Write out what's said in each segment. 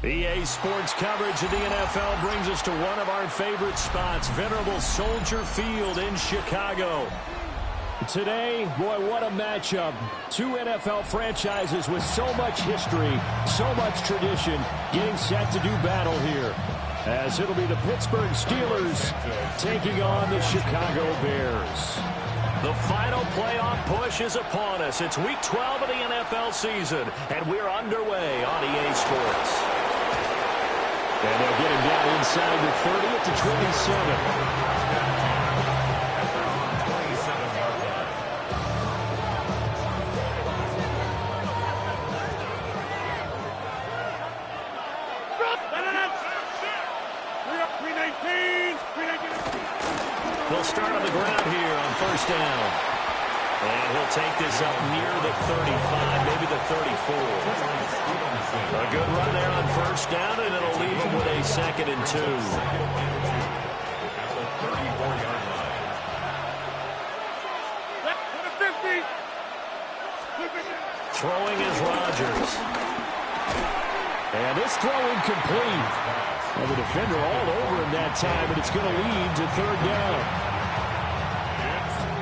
EA Sports coverage of the NFL brings us to one of our favorite spots, venerable Soldier Field in Chicago. Today, boy, what a matchup. Two NFL franchises with so much history, so much tradition, getting set to do battle here. As it'll be the Pittsburgh Steelers taking on the Chicago Bears. The final playoff push is upon us. It's week 12 of the NFL season, and we're underway on EA Sports. And they'll get him down inside the 30 at the 27. They'll start on the ground here on first down. And he'll take this up near the 35, maybe the 34. A good run there on first down, and it'll leave him with a 2nd and 2. Throwing is Rodgers. And this throw incomplete. And the defender all over him that time, and it's going to lead to 3rd down.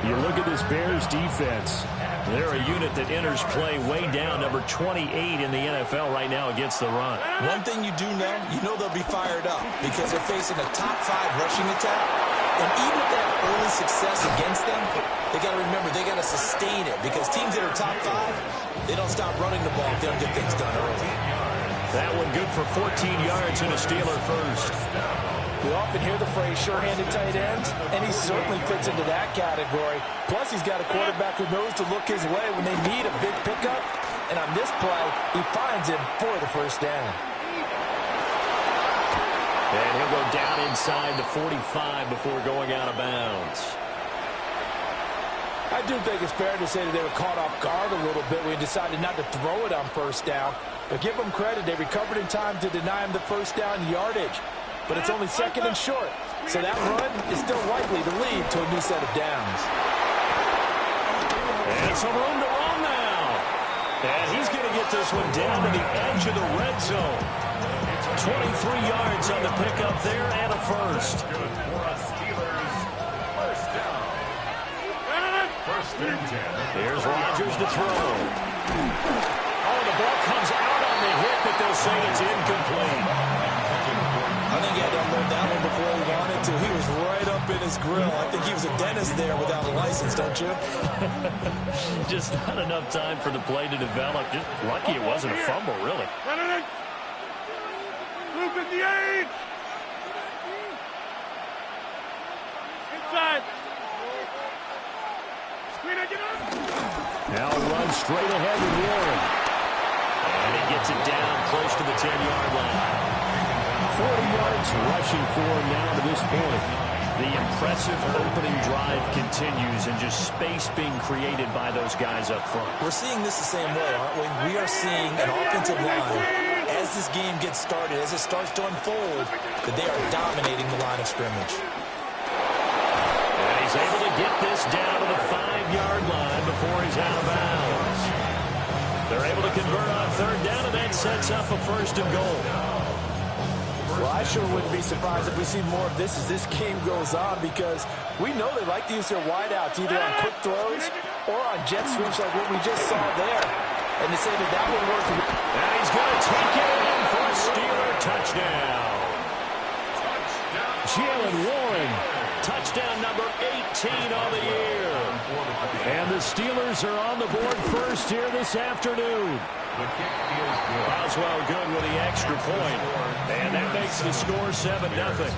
You look at this Bears defense. They're a unit that enters play way down, number 28 in the NFL right now against the run. One thing you do know, they'll be fired up because they're facing a top 5 rushing attack. And even if they have early success against them, they got to remember they got to sustain it because teams that are top 5, they don't stop running the ball if they don't get things done early. That one good for 14 yards and a Steeler first. We often hear the phrase sure-handed tight ends, and he certainly fits into that category. Plus, he's got a quarterback who knows to look his way when they need a big pickup. And on this play, he finds him for the first down. And he'll go down inside the 45 before going out of bounds. I do think it's fair to say that they were caught off guard a little bit when he decided not to throw it on first down. But give them credit, they recovered in time to deny him the first down yardage. But it's only 2nd and short, so that run is still likely to lead to a new set of downs. And some room to run now. And he's going to get this one down to the edge of the red zone. 23 yards on the pickup there and a first. Here's Rodgers to throw. Oh, the ball comes out on the hit, but they'll say it's incomplete. I think he had to unload that one before he wanted to. He was right up in his grill. I think he was a dentist there without a license, don't you? Just not enough time for the play to develop. Just lucky it wasn't a fumble, really. Move in the 8. Inside. Now run straight ahead with Warren. And he gets it down close to the 10-yard line. 40 yards rushing for him now to this point. The impressive opening drive continues and just space being created by those guys up front. We're seeing this the same way, aren't we? We are seeing an offensive line, as this game gets started, as it starts to unfold, that they are dominating the line of scrimmage. And he's able to get this down to the 5-yard line before he's out of bounds. They're able to convert on 3rd down, and that sets up a 1st and goal. Well, I sure wouldn't be surprised if we see more of this as this game goes on because we know they like to use their wideouts either on quick throws or on jet sweeps like what we just saw there. And to say that would work. And he's going to take it in for a Steeler touchdown. Jalen Warren, touchdown number 18 on the year. And the Steelers are on the board first here this afternoon. Boswell good with the extra point. And that makes the score 7-0.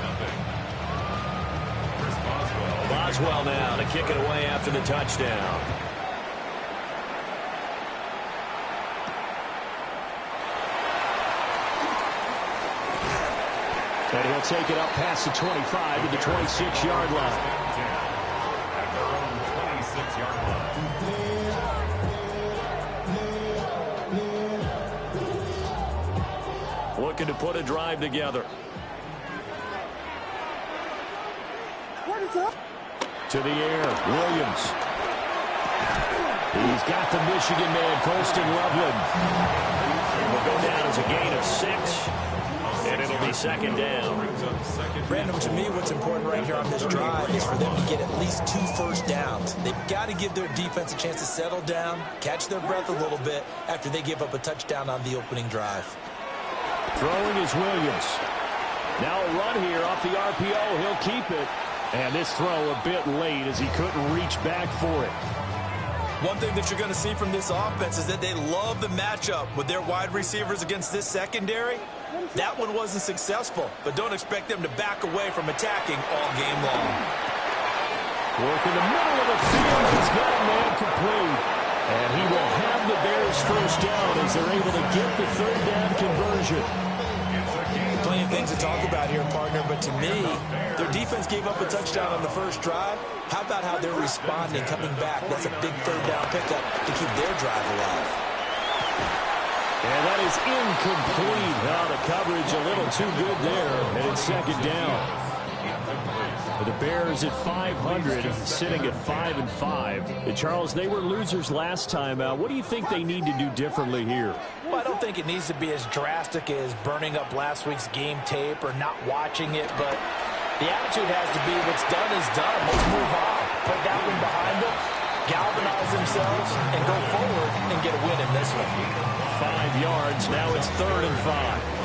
Boswell now to kick it away after the touchdown. And he'll take it up past the 25 to the 26-yard line. At their own 26-yard line. Looking to put a drive together. What is up? To the air, Williams. He's got the Michigan man posting Loveland. It will go down as a gain of 6. second down. Brandon, to me, what's important right here on this drive is for them to get at least 2 first downs. They've got to give their defense a chance to settle down, catch their breath a little bit after they give up a touchdown on the opening drive. Throwing is Williams. Now a run here off the RPO. He'll keep it. And this throw a bit late as he couldn't reach back for it. One thing that you're going to see from this offense is that they love the matchup with their wide receivers against this secondary. That one wasn't successful, but don't expect them to back away from attacking all game long. Work in the middle of the field. He's got a man complete. And he will have the Bears first down as they're able to get the third down conversion. Plenty of things to talk about here, partner, but to me, their defense gave up a touchdown on the first drive. How about how they're responding, coming back? That's a big third down pickup to keep their drive alive. And that is incomplete. Now the coverage a little too good there, and it's second down. The Bears at 500, sitting at 5-5. Charles, they were losers last time out. What do you think they need to do differently here? Well, I don't think it needs to be as drastic as burning up last week's game tape or not watching it, but the attitude has to be what's done is done. Let's move on. Put that one behind them, galvanize themselves, and go forward and get a win in this one. 5 yards. Now it's 3rd and 5.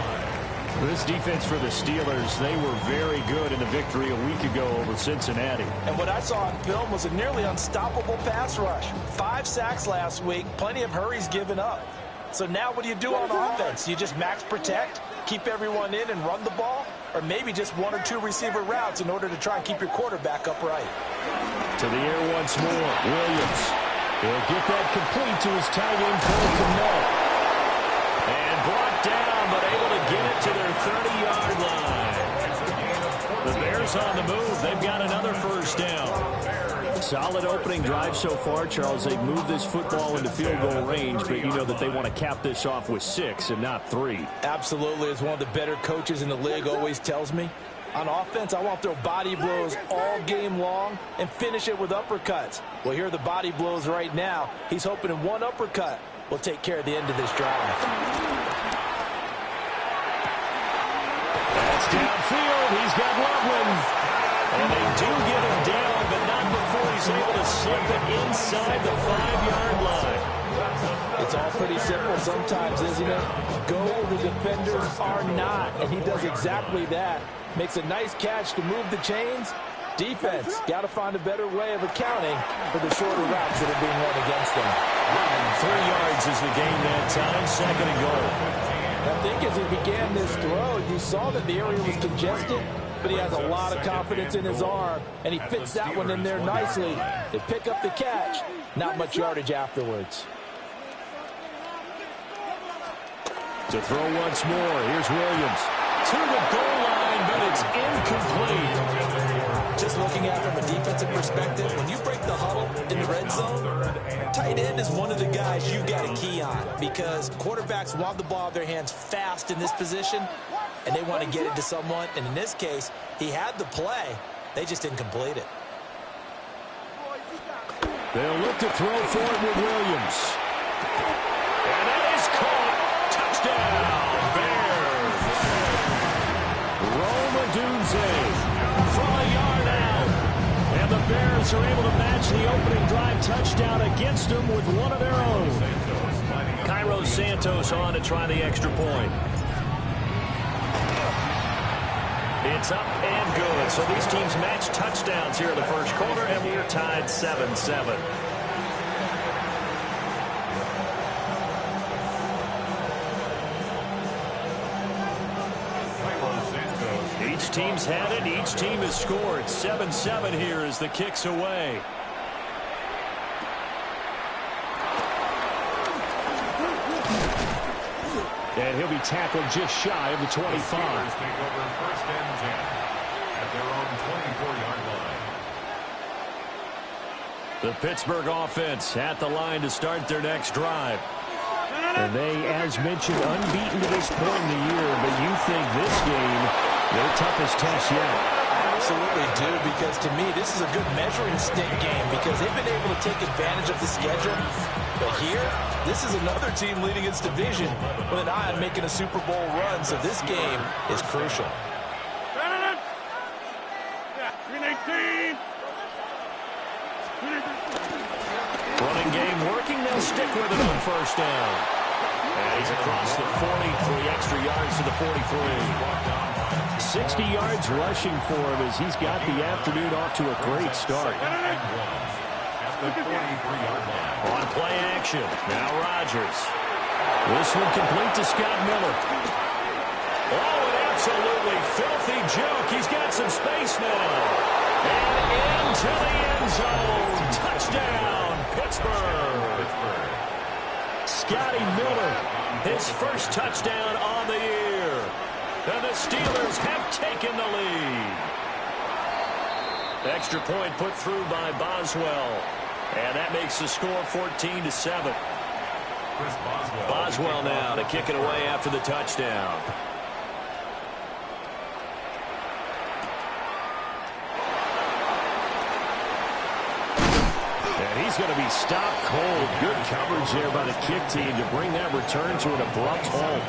This defense for the Steelers, they were very good in the victory a week ago over Cincinnati. And what I saw on film was a nearly unstoppable pass rush. 5 sacks last week, plenty of hurries given up. So now what do you do on offense? You just max protect, keep everyone in and run the ball, or maybe just 1 or 2 receiver routes in order to try and keep your quarterback upright. To the air once more, Williams. He'll get that complete to his tight end, Cole Kmet. And brought down, but able to get it to their 30-yard line. The Bears on the move. They've got another first down. Solid opening drive so far, Charles. They've moved this football into field goal range, but you know that they want to cap this off with 6 and not 3. Absolutely. As one of the better coaches in the league always tells me, on offense, I want to throw body blows all game long and finish it with uppercuts. Well, here are the body blows right now. He's hoping in one uppercut will take care of the end of this drive. That's downfield. He's got Loveland. And they do get him down, but not before he's able to slip it inside the 5-yard line. It's all pretty simple sometimes, isn't it? Go where the defenders are not, and he does exactly that. Makes a nice catch to move the chains. Defense, got to find a better way of accounting for the shorter routes that are being run against them. 3 yards is the gain that time, 2nd and goal. I think as he began this throw, you saw that the area was congested, but he has a lot of confidence in his arm, and he fits that one in there nicely. They pick up the catch, not much yardage afterwards. To throw once more, here's Williams. To the goal line, but it's incomplete. Just looking at it from a defensive perspective, when you break the huddle in the red zone, tight end is one of the guys you've got to key on because quarterbacks want the ball in their hands fast in this position, and they want to get it to someone. And in this case, he had the play. They just didn't complete it. They'll look to throw for it with Williams. And that is caught. Touchdown, Bears. Rome Odunze from a yard out. And the Bears are able to match the opening drive touchdown against them with one of their own. Cairo Santos on to try the extra point. It's up and good. So these teams match touchdowns here in the first quarter, and we're tied 7-7. Each team's had it. Each team has scored. 7-7 here as the kick's away. And he'll be tackled just shy of the 25. Take over 1st and 10 at their own 24-yard line. The Pittsburgh offense at the line to start their next drive. And they, as mentioned, unbeaten to this point in the year, but you think this game, their toughest test yet. absolutely do, because to me, this is a good measuring stick game because they've been able to take advantage of the schedule. But here, this is another team leading its division with an eye on making a Super Bowl run, so this game is crucial. Running game working, they'll stick with it on first down. And he's across the 40, 3 extra yards to the 43. 60 yards rushing for him as he's got the afternoon off to a great start. On play action, now Rodgers. This one complete to Scott Miller. Oh, an absolutely filthy joke. He's got some space now. And into the end zone. Touchdown, Pittsburgh. Scotty Miller, his first touchdown on the year. And the Steelers have taken the lead. Extra point put through by Boswell. And that makes the score 14-7. Boswell now to kick it away after the touchdown. And he's going to be stopped cold. Good coverage there by the kick team to bring that return to an abrupt halt.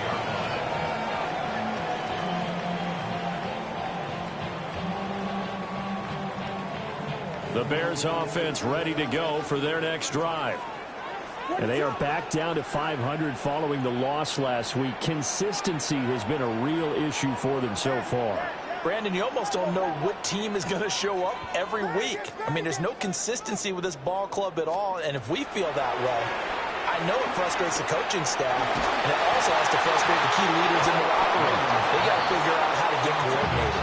The Bears offense ready to go for their next drive. And they are back down to 500 following the loss last week. Consistency has been a real issue for them so far. Brandon, you almost don't know what team is going to show up every week. I mean, there's no consistency with this ball club at all, and if we feel that way, I know it frustrates the coaching staff, and it also has to frustrate the key leaders in the locker room. They got to figure out how to get coordinated.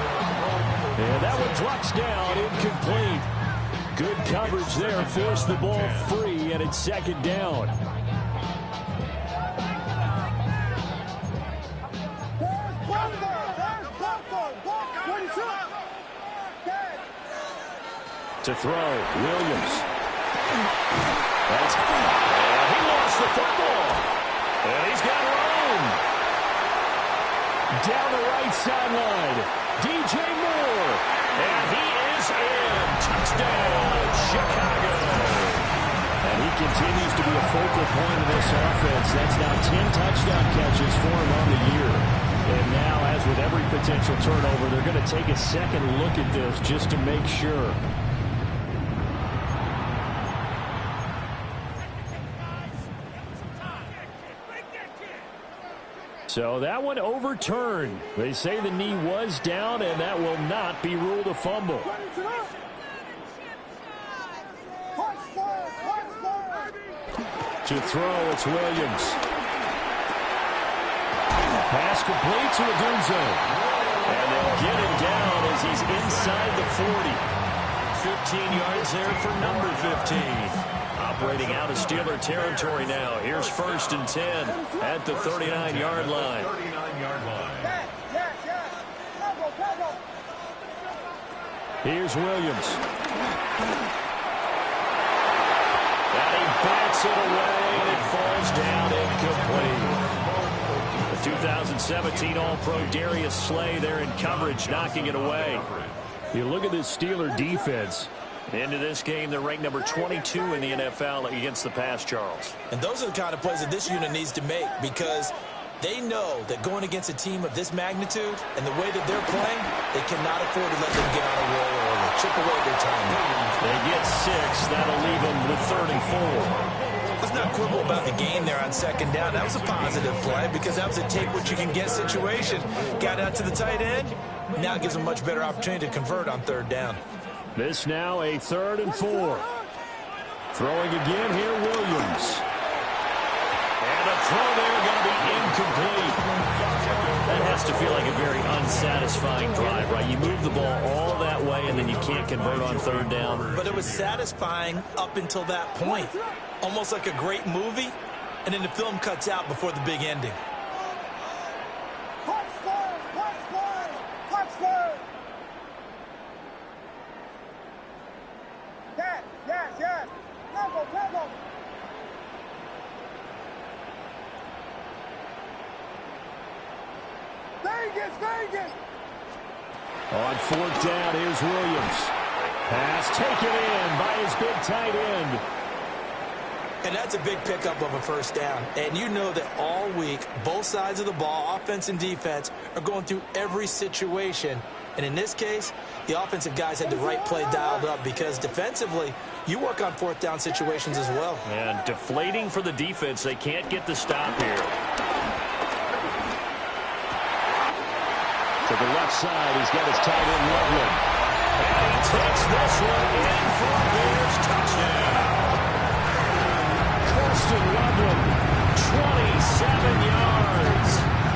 And that one drops down, incomplete. Good coverage there, forced the ball free, and it's second down. To throw, Williams. He lost the football. And he's got room. Down the right sideline, DJ Moore. And he is in. Touchdown, Chicago. And he continues to be a focal point of this offense. That's now 10 touchdown catches for him on the year. And now, as with every potential turnover, they're going to take a second look at this just to make sure. So that one overturned. They say the knee was down, and that will not be ruled a fumble. To throw, it's Williams. Pass complete to Adunzo. And they'll get him down as he's inside the 40. 15 yards there for number 15. Operating out of Steeler territory now. Here's first and 10 at the 39-yard line. Here's Williams. And he bats it away, and it falls down incomplete. The 2017 All-Pro Darius Slay there in coverage, knocking it away. You look at this Steeler defense. Into this game, they're ranked number 22 in the NFL against the pass, Charles. And those are the kind of plays that this unit needs to make because they know that going against a team of this magnitude and the way that they're playing, they cannot afford to let them get on a roll early. Chip away their time. They get 6. That'll leave them with 3rd and 4. Let's not quibble about the gain there on second down. That was a positive play because that was a take-what-you-can-get situation. Got out to the tight end. Now it gives them a much better opportunity to convert on 3rd down. This now a 3rd and 4. Throwing again here, Williams. And a throw there going to be incomplete. That has to feel like a very unsatisfying drive, right? You move the ball all that way and then you can't convert on 3rd down. But it was satisfying up until that point. Almost like a great movie, and then the film cuts out before the big ending. Yes. Tempo. Vegas. On fourth down, here's Williams. Pass taken in by his big tight end. And that's a big pickup of a first down. And you know that all week, both sides of the ball, offense and defense, are going through every situation. And in this case, the offensive guys had the right play dialed up because defensively, you work on fourth down situations as well. And deflating for the defense. They can't get the stop here. To the left side, he's got his tight end, Loveland. And he takes this one in for a Bears touchdown. Loveland, 27 yards.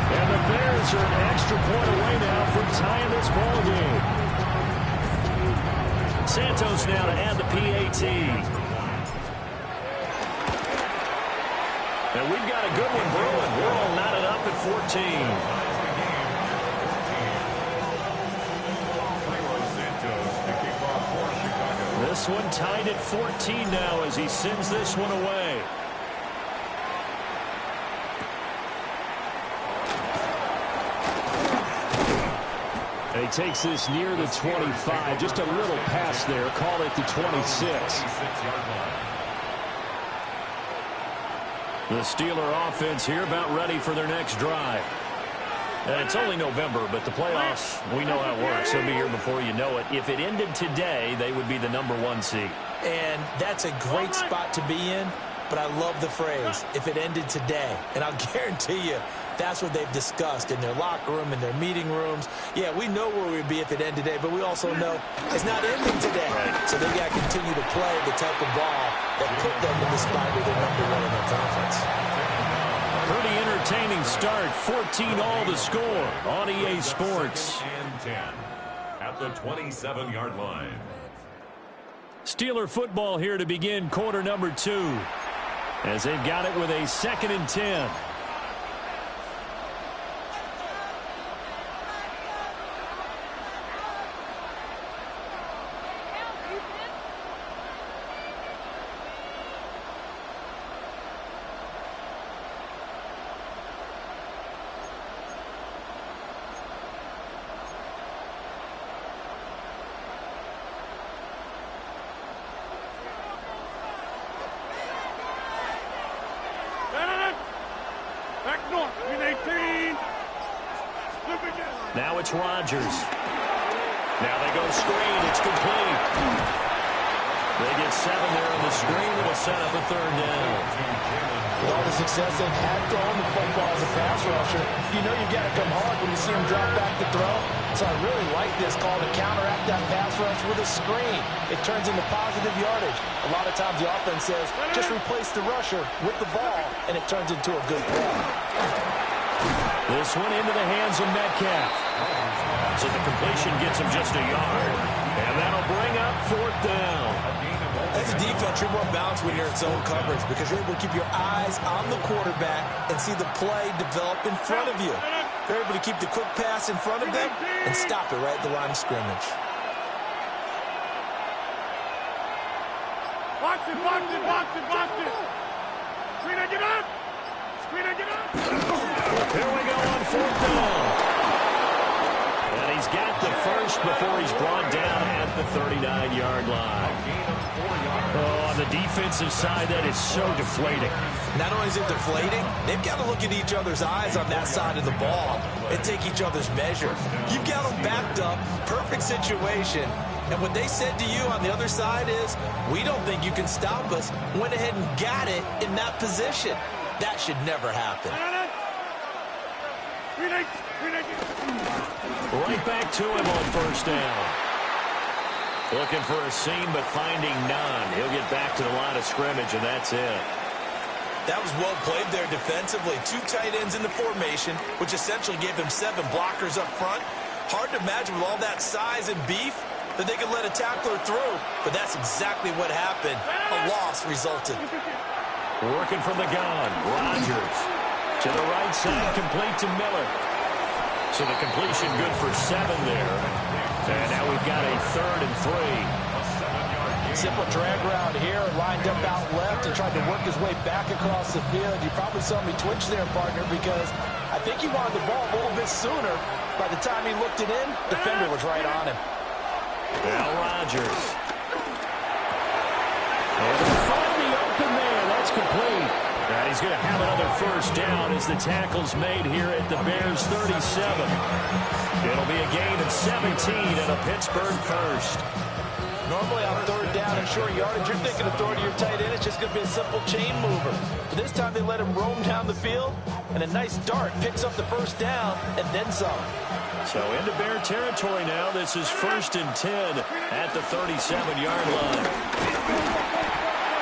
And the Bears are an extra point away now from tying this ball game. Santos now to add the PAT. And we've got a good one brewing. We're all knotted up at 14. This one tied at 14 now as he sends this one away. And he takes this near the 25. Just a little pass there. Call it the 26. The Steeler offense here about ready for their next drive. And it's only November, but the playoffs, we know how it works. They'll be here before you know it. If it ended today, they would be the #1 seed. And that's a great spot to be in, but I love the phrase, if it ended today. And I'll guarantee you, that's what they've discussed in their locker room, in their meeting rooms. Yeah, we know where we'd be if it ended today, but we also know it's not ending today. So they got to continue to play the type of ball that put them in the spot where they're #1 in their conference. Pretty entertaining start. 14 all to score on EA Sports. And 10 at the 27-yard line. Steeler football here to begin quarter number 2. As they've got it with a 2nd and 10. Now it's Rodgers. Now they go screen. It's complete. They get 7 there on the screen. It'll set up a 3rd down. With all the success they've had throwing the football as a pass rusher, you know you've got to come hard when you see him drop back to throw. So I really like this call to counteract that pass rush with a screen. It turns into positive yardage. A lot of times the offense says, just replace the rusher with the ball, and it turns into a good play. This one into the hands of Metcalf. So the completion gets him just a yard. And that'll bring up 4th down. As a defense, you're more balanced when you're in zone coverage because you're able to keep your eyes on the quarterback and see the play develop in front of you. You're able to keep the quick pass in front of them and stop it right at the line of scrimmage. Box it, box it, box it, box it. Screen it, get up. Screen it, get up. Here we go on 4th down. And he's got the first before he's brought down at the 39-yard line. Oh, on the defensive side, that is so deflating. Not only is it deflating, they've got to look at each other's eyes on that side of the ball and take each other's measure. You've got them backed up, perfect situation. And what they said to you on the other side is, we don't think you can stop us. Went ahead and got it in that position. That should never happen. Right back to him on 1st down. Looking for a seam, but finding none. He'll get back to the line of scrimmage, and that's it. That was well played there defensively. 2 tight ends in the formation, which essentially gave them 7 blockers up front. Hard to imagine with all that size and beef that they could let a tackler through, but that's exactly what happened. A loss resulted. Working from the gun, Rodgers. To the right side, complete to Miller. So the completion good for 7 there. And now we've got a 3rd and 3. Simple drag route here, lined up out left and tried to work his way back across the field. You probably saw me twitch there, partner, because I think he wanted the ball a little bit sooner. By the time he looked it in, the defender was right on him. Now Rodgers. And they'll find the open man. That's complete. And he's going to have another first down as the tackle's made here at the Bears' 37. It'll be a gain of 17 and a Pittsburgh first. Normally on third down and short yardage, you're thinking of throwing to your tight end. It's just going to be a simple chain mover. But this time they let him roam down the field, and a nice dart picks up the first down and then some. So into Bear territory now. This is 1st and 10 at the 37-yard line.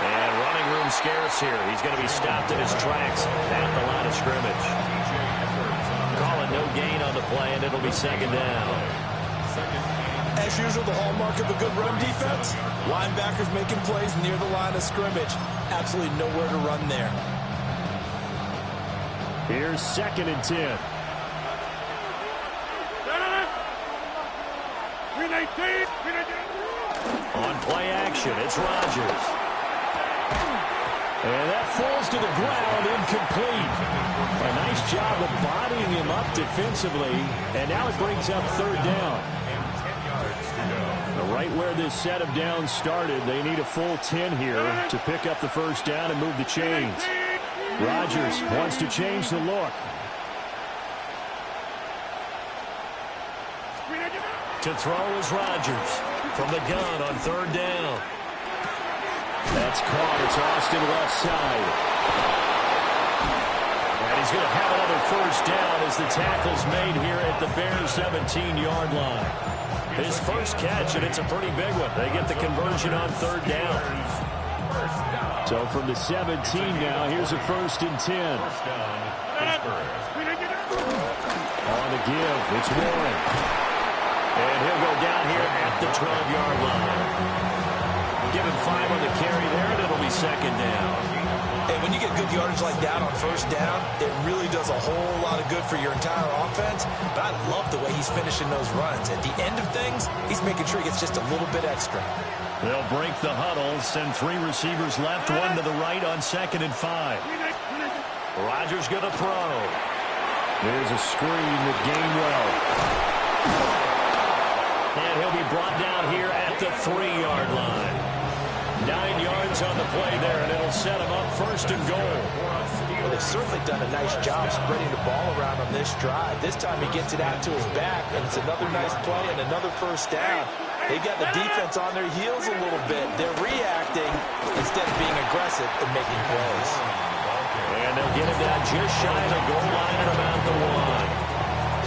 And running room scarce here. He's going to be stopped in his tracks at the line of scrimmage. Calling no gain on the play, and it'll be 2nd down. As usual, the hallmark of a good run defense, linebackers making plays near the line of scrimmage. Absolutely nowhere to run there. Here's 2nd and 10. On play action, it's Rodgers. And that falls to the ground, incomplete. A nice job of bodying him up defensively, and now it brings up 3rd down. Right where this set of downs started, they need a full 10 here to pick up the first down and move the chains. Rodgers wants to change the look. To throw is Rodgers from the gun on 3rd down. That's caught. It's Austin left side. And he's going to have another first down as the tackle's made here at the Bears' 17-yard line. His first catch, and it's a pretty big one. They get the conversion on 3rd down. So from the 17 now, here's a 1st and 10. On the give, it's Warren. And he'll go down here at the 12-yard line. Give him 5 on the carry there, and it'll be 2nd down. And when you get good yardage like that on 1st down, it really does a whole lot of good for your entire offense. But I love the way he's finishing those runs. At the end of things, he's making sure he gets just a little bit extra. They'll break the huddle, send 3 receivers left, 1 to the right on 2nd and 5. Rodgers going to throw. There's a screen with Gainwell. And he'll be brought down here at the 3-yard line. 9 yards on the play there, and it'll set him up 1st and goal. Well, they've certainly done a nice job spreading the ball around on this drive. This time he gets it out to his back, and it's another nice play and another first down. They've got the defense on their heels a little bit. They're reacting instead of being aggressive and making plays. And they'll get him down just shy of the goal line at about the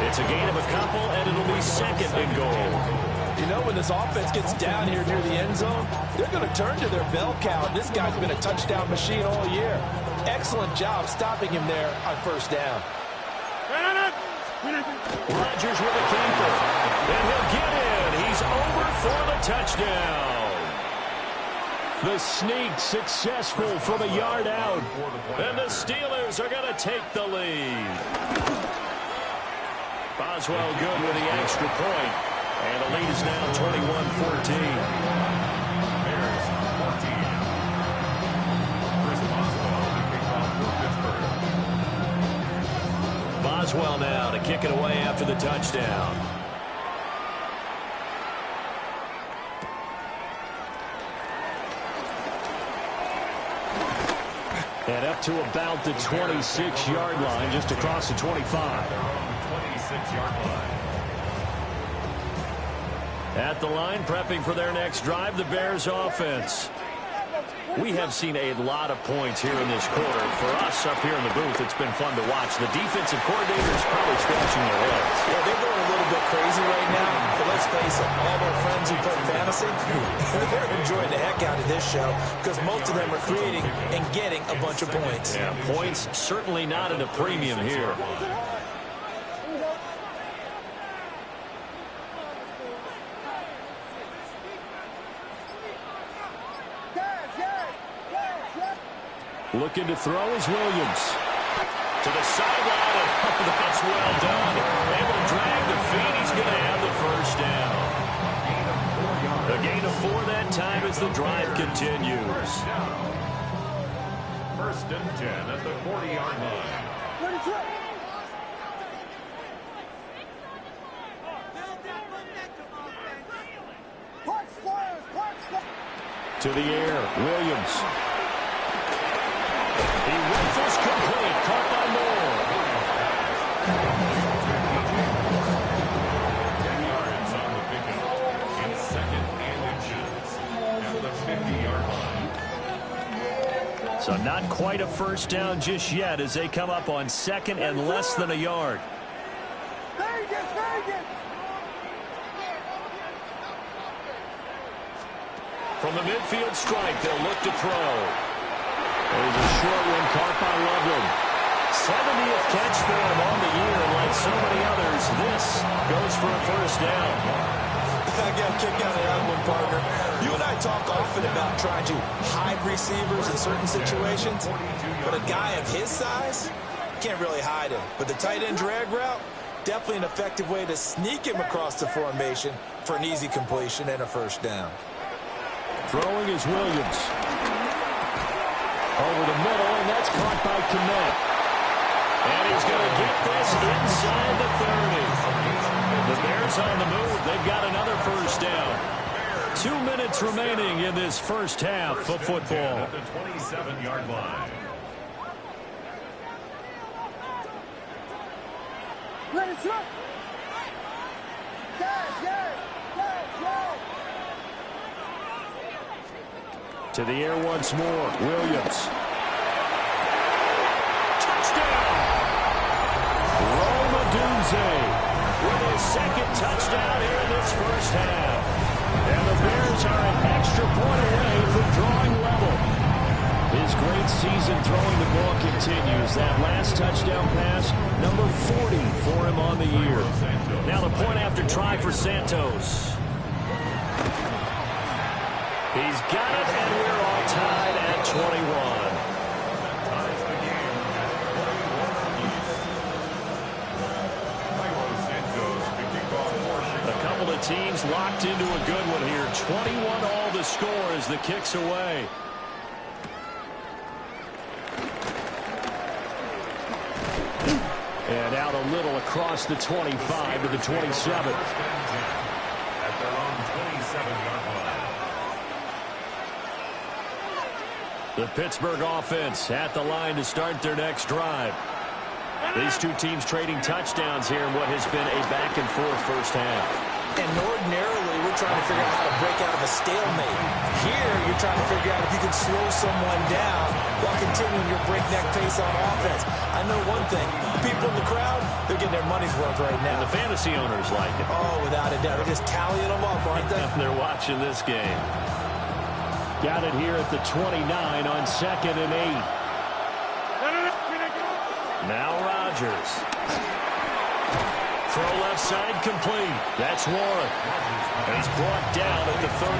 1. It's a gain of a couple, and it'll be 2nd and goal. You know, when this offense gets down here near the end zone, they're going to turn to their bell cow. This guy's been a touchdown machine all year. Excellent job stopping him there on 1st down. Rodgers with a keeper. And he'll get in. He's over for the touchdown. The sneak successful from a yard out. And the Steelers are going to take the lead. Boswell good with the extra point. And the lead is now 21-14. Boswell now to kick it away after the touchdown. And up to about the 26-yard line, just across the 25. 26-yard line. At the line, prepping for their next drive, the Bears offense. We have seen a lot of points here in this quarter. For us up here in the booth, it's been fun to watch. The defensive coordinators probably scratching their heads. Yeah, they're going a little bit crazy right now. But let's face it, all their friends who play fantasy, they're enjoying the heck out of this show because most of them are creating and getting a bunch of points. Yeah, points certainly not at a premium here. Looking to throw is Williams. To the sideline, and that's well done. Able to drag the feet. He's going to have the first down. A gain of 4 that time as the drive continues. 1st and 10 at the 40-yard line. To the air, Williams. He rifles complete, caught by Moore. 10 yards on the pickup. It's 2nd and inches at the 50-yard line. So not quite a first down just yet as they come up on 2nd and less than a yard. From the midfield strike, they'll look to throw. There's a short one caught by Loveland. 70th catch for him on the year, and like so many others, this goes for a first down. I got a kick out of that one, partner. You and I talk often about trying to hide receivers in certain situations, but a guy of his size can't really hide him. But the tight end drag route, definitely an effective way to sneak him across the formation for an easy completion and a first down. Throwing is Williams. Over the middle, and that's caught by Kmet. And he's going to get this inside the 30. The Bears on the move. They've got another first down. 2 minutes remaining in this first half of football. At the 27-yard line. To the air once more, Williams. Touchdown! Roma Dunze with his 2nd touchdown here in this first half. And the Bears are an extra point away from drawing level. His great season throwing the ball continues. That last touchdown pass, number 40 for him on the year. Now the point after try for Santos. He's got it, and we're all tied at 21. A couple of teams locked into a good one here. 21 all the score as the kick's away. And out a little across the 25 to the 27. At their own 27-yard line. The Pittsburgh offense at the line to start their next drive. These two teams trading touchdowns here in what has been a back-and-forth first half. And ordinarily, we're trying to figure out how to break out of a stalemate. Here, you're trying to figure out if you can slow someone down while continuing your breakneck pace on offense. I know one thing. People in the crowd, they're getting their money's worth right now. And the fantasy owners like it. Oh, without a doubt. They're just tallying them up, aren't they? They're watching this game. Got it here at the 29 on 2nd and 8. Now Rodgers. Throw left side complete. That's Warren. And he's brought down at the 34.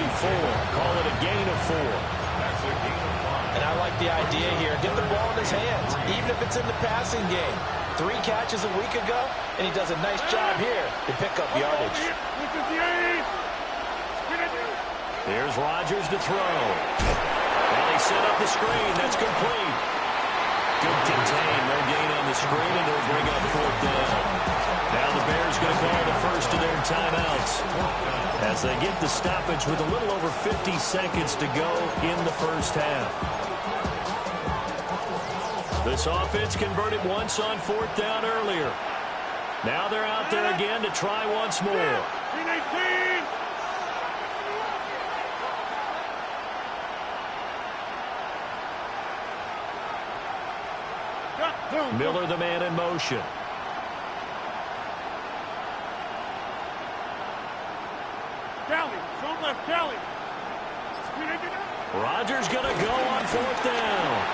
Call it a gain of 4. That's a gain of 5. And I like the idea here. Get the ball in his hands, even if it's in the passing game. 3 catches a week ago, and he does a nice job here to pick up yardage. Here's Rodgers to throw. And they set up the screen. That's complete. Good contain. No gain on the screen, and it'll bring up 4th down. Now the Bears going to call the first of their timeouts as they get the stoppage with a little over 50 seconds to go in the first half. This offense converted once on 4th down earlier. Now they're out there again to try once more. Miller, the man in motion. Rodgers going to go on 4th down.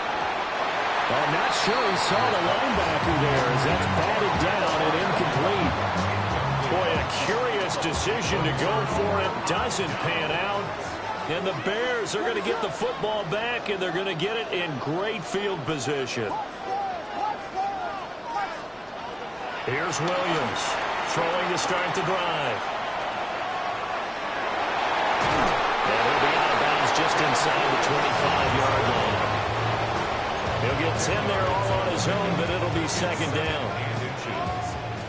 I'm not sure he saw the linebacker there as that's batted down and incomplete. Boy, a curious decision to go for it. Doesn't pan out. And the Bears are going to get the football back, and they're going to get it in great field position. Here's Williams throwing to start the drive. And he'll be out of bounds just inside the 25-yard line. He'll get 10 there all on his own, but it'll be 2nd down.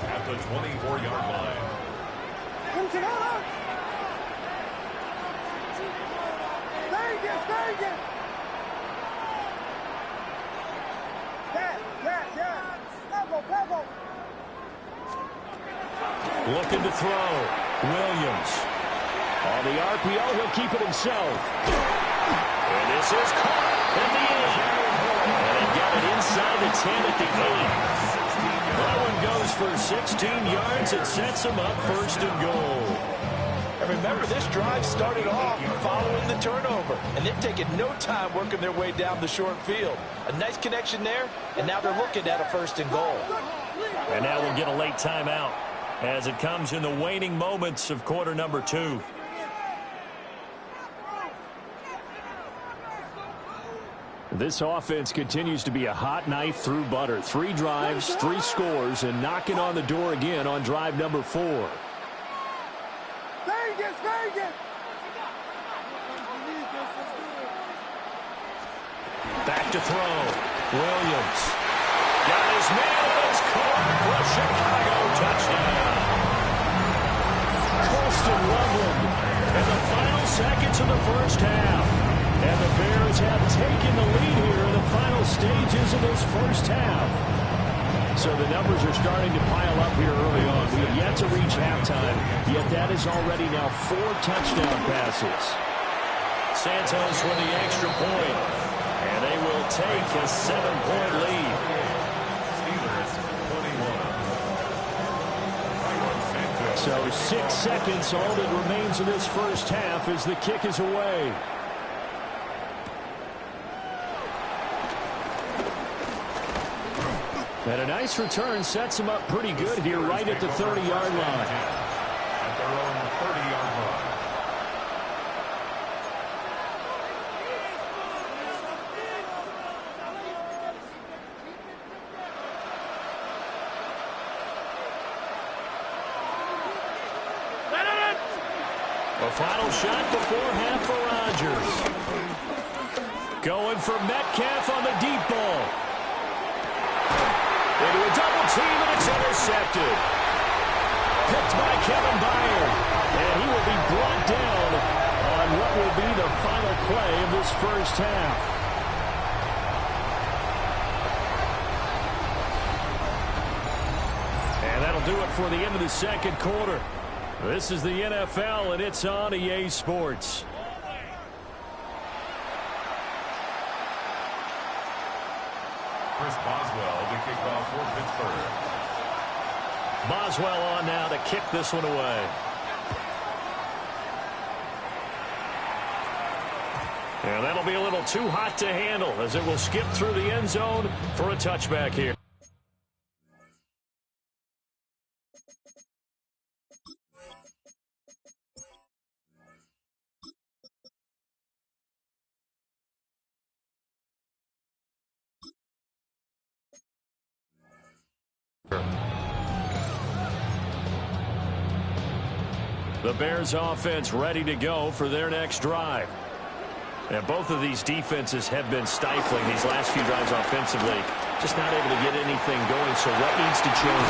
At the 24-yard line. Looking to throw. Williams. On the RPO, he'll keep it himself. And this is caught at the end. And they've got it inside the 10 at the 8. That one goes for 16 yards. It sets them up first and goal. And remember, this drive started off following the turnover. And they've taken no time working their way down the short field. A nice connection there, and now they're looking at a first and goal. And now we'll get a late timeout as it comes in the waning moments of quarter number 2. This offense continues to be a hot knife through butter. 3 drives, 3 scores, and knocking on the door again on drive number 4. Back to throw. Williams. Got his man, and it's caught for a Chicago touchdown. Colston Loveland in the final seconds of the first half. And the Bears have taken the lead here in the final stages of this first half. So the numbers are starting to pile up here early on. We have yet to reach halftime, yet that is already now 4 touchdown passes. Santos with the extra point, and they will take a 7-point lead. So 6 seconds, all that remains of this first half as the kick is away. And a nice return sets him up pretty good here right at the 30-yard line. At their own 30-yard line. A final shot before half for Rodgers. Going for Metcalf on the deep ball. Into a double team, and it's intercepted. Picked by Kevin Byard. And he will be brought down on what will be the final play of this first half. And that'll do it for the end of the second quarter. This is the NFL, and it's on EA Sports. Chris Boswell to kick off for Pittsburgh. Boswell on now to kick this one away. And that'll be a little too hot to handle as it will skip through the end zone for a touchback here. The Bears offense ready to go for their next drive. And both of these defenses have been stifling these last few drives offensively. Just not able to get anything going, so what needs to change?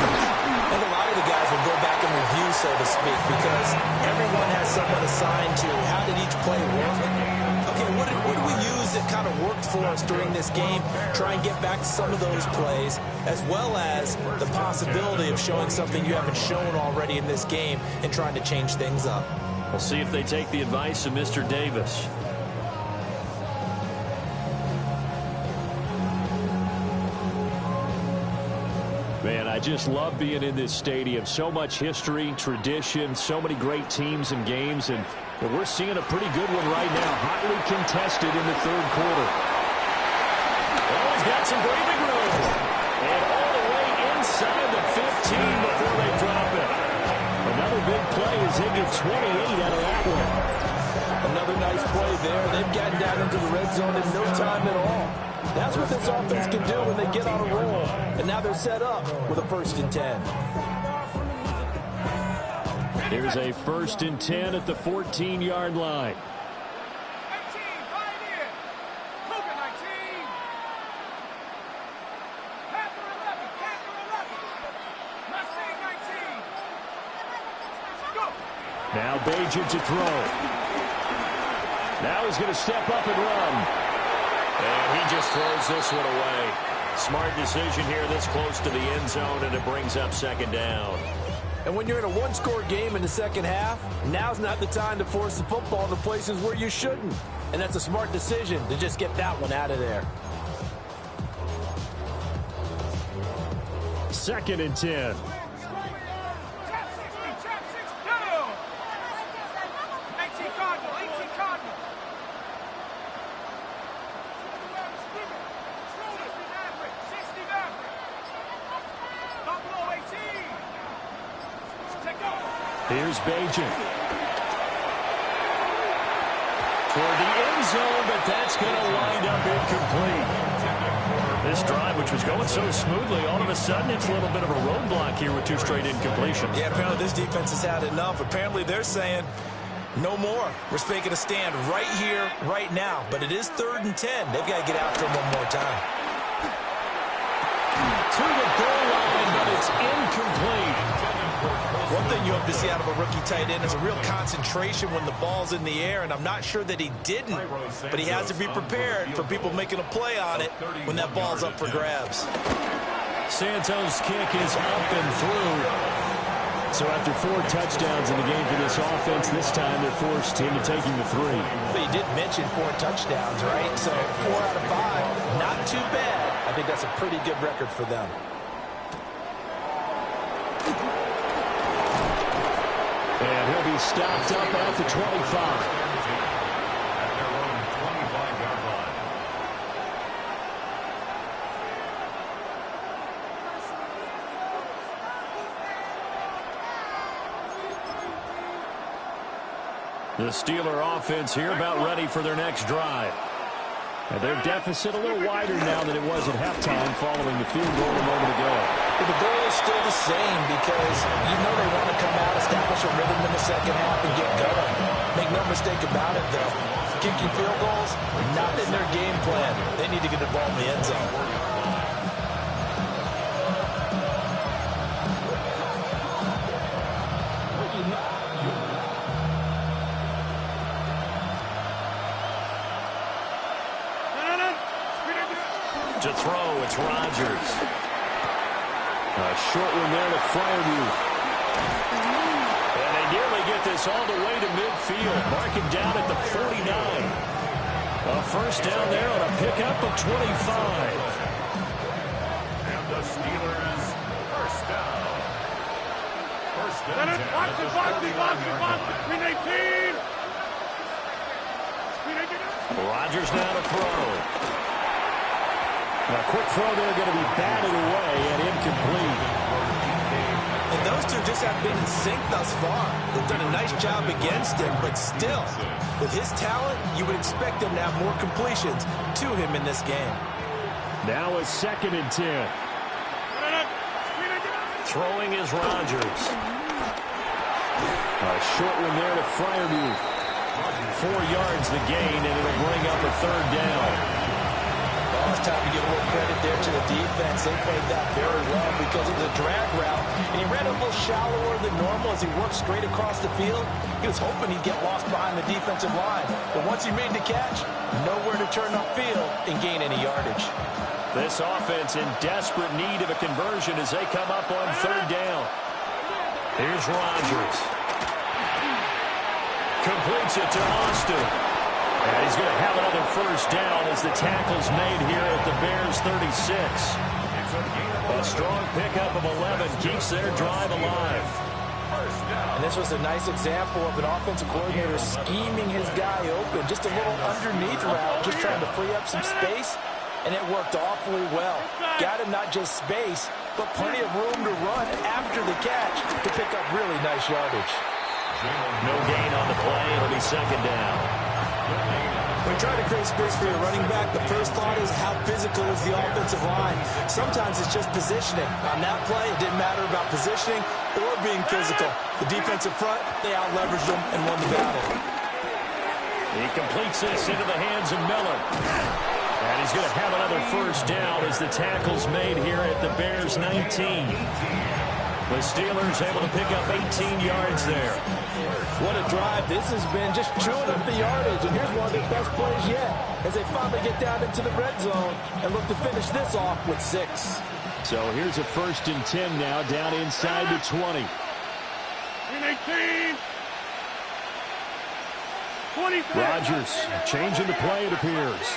And a lot of the guys will go back and review, so to speak, because everyone has someone assigned to how did each play work. Okay, what did we use that kind of worked for us during this game? Try and get back to some of those plays, as well as the possibility of showing something you haven't shown already in this game and trying to change things up. We'll see if they take the advice of Mr. Davis. Man, I just love being in this stadium. So much history, tradition, so many great teams and games, and we're seeing a pretty good one right now. Hotly contested in the third quarter. Oh, he's got some breathing room. And all the way inside the 15 before they drop it. Another big play as they get 28 out of that one. Another nice play there. They've gotten down into the red zone in no time at all. That's what this offense can do when they get on a roll. And now they're set up with a 1st and 10. Here's a 1st and 10 at the 14-yard line. 19, right in. Cougar 19. Panther 11, Panther 11. Mustang 19. Go. Now Bajan to throw. Now he's going to step up and run. And he just throws this one away. Smart decision here this close to the end zone, and it brings up 2nd down. And when you're in a one-score game in the second half, now's not the time to force the football into places where you shouldn't. And that's a smart decision to just get that one out of there. 2nd and 10. Here's Bajan. Toward the end zone, but that's going to wind up incomplete. This drive, which was going so smoothly, all of a sudden it's a little bit of a roadblock here with 2 straight incompletions. Yeah, apparently this defense has had enough. Apparently they're saying no more. We're making a stand right here, right now. But it is 3rd and 10. They've got to get after him one more time. To the goal line, but it's incomplete. One thing you hope to see out of a rookie tight end is a real concentration when the ball's in the air, and I'm not sure that he didn't, but he has to be prepared for people making a play on it when that ball's up for grabs. Santos' kick is up and through. So after 4 touchdowns in the game for this offense, this time they're forced into taking the 3. But you did mention 4 touchdowns, right? So 4 out of 5, not too bad. I think that's a pretty good record for them. And he'll be stopped up at the 25. At their own 25-yard line. The Steeler offense here about ready for their next drive. And their deficit a little wider now than it was at halftime following the field goal a moment ago. But the goal is still the same because you know they want to come out, establish a rhythm in the second half, and get going. Make no mistake about it, though. Kicking field goals, not in their game plan. They need to get the ball in the end zone. To throw, it's Rodgers. A short one there to Fryermuth. And they nearly get this all the way to midfield. Marking down at the 49. A first down there on a pickup of 25. And the Steelers first down. First down. Watch it. Screen 18. Rodgers now to throw. A quick throw there going to be batted away and incomplete. And those two just have been in sync thus far. They've done a nice job against him, but still, with his talent, you would expect him to have more completions to him in this game. Now a 2nd and 10. Throwing is Rodgers. A short one there to Fryermuth. 4 yards the gain, and it'll bring up a 3rd down. It's time to give a little credit there to the defense. They played that very well because it was a drag route, and he ran a little shallower than normal as he worked straight across the field. He was hoping he'd get lost behind the defensive line, but once he made the catch, nowhere to turn upfield and gain any yardage. This offense in desperate need of a conversion as they come up on 3rd down. Here's Rodgers. Completes it to Austin. And he's going to have another first down as the tackle's made here at the Bears' 36. A strong pickup of 11 keeps their drive alive. And this was a nice example of an offensive coordinator scheming his guy open. Just a little underneath route, just trying to free up some space, and it worked awfully well. Got him not just space, but plenty of room to run after the catch to pick up really nice yardage. No gain on the play. It'll be 2nd down. When you're trying to create space for your running back, the first thought is how physical is the offensive line. Sometimes it's just positioning. On that play, it didn't matter about positioning or being physical. The defensive front, they out-leveraged them and won the battle. He completes this into the hands of Miller. And he's going to have another first down as the tackle's made here at the Bears' 19. The Steelers able to pick up 18 yards there. What a drive this has been, just chewing up the yardage. And here's one of their best plays yet as they finally get down into the red zone and look to finish this off with 6. So here's a 1st and 10 now down inside the 20. 18. 26. Rodgers changing the play, it appears.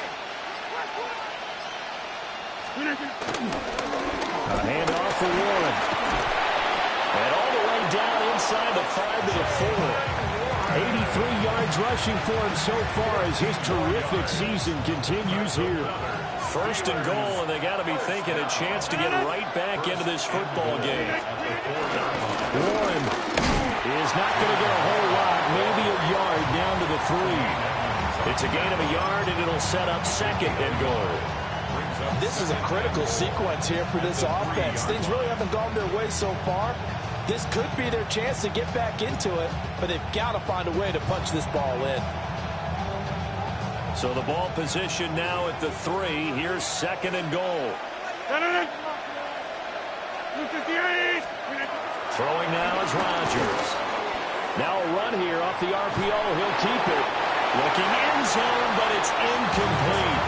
A handoff for Warren. And all the way down inside the 5 to the 4. 83 yards rushing for him so far as his terrific season continues here. First and goal, and they got to be thinking a chance to get right back into this football game. Warren is not going to get a whole lot, maybe a yard down to the 3. It's a gain of a yard, and it'll set up second and goal. This is a critical sequence here for this offense. Things really haven't gone their way so far. This could be their chance to get back into it, but they've got to find a way to punch this ball in. So the ball position now at the 3. Here's second and goal. Throwing now is Rodgers. Now a run here off the RPO. He'll keep it. Looking end zone, but it's incomplete.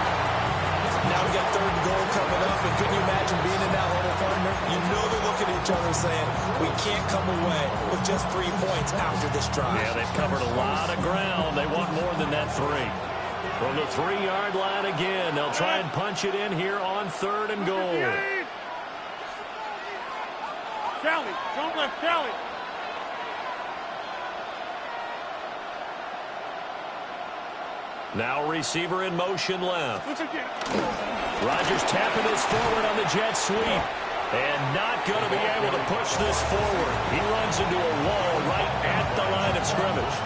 Now we got third and goal coming up, and couldn't you imagine being in that huddle, partner? You know they're looking at each other saying, we can't come away with just 3 points after this drive. Yeah, they've covered a lot of ground. They want more than that 3. From the 3-yard line again, they'll try and punch it in here on third and goal. Kelly, don't let Kelly. Now receiver in motion left. Rodgers tapping this forward on the jet sweep. And not going to be able to push this forward. He runs into a wall right at the line of scrimmage.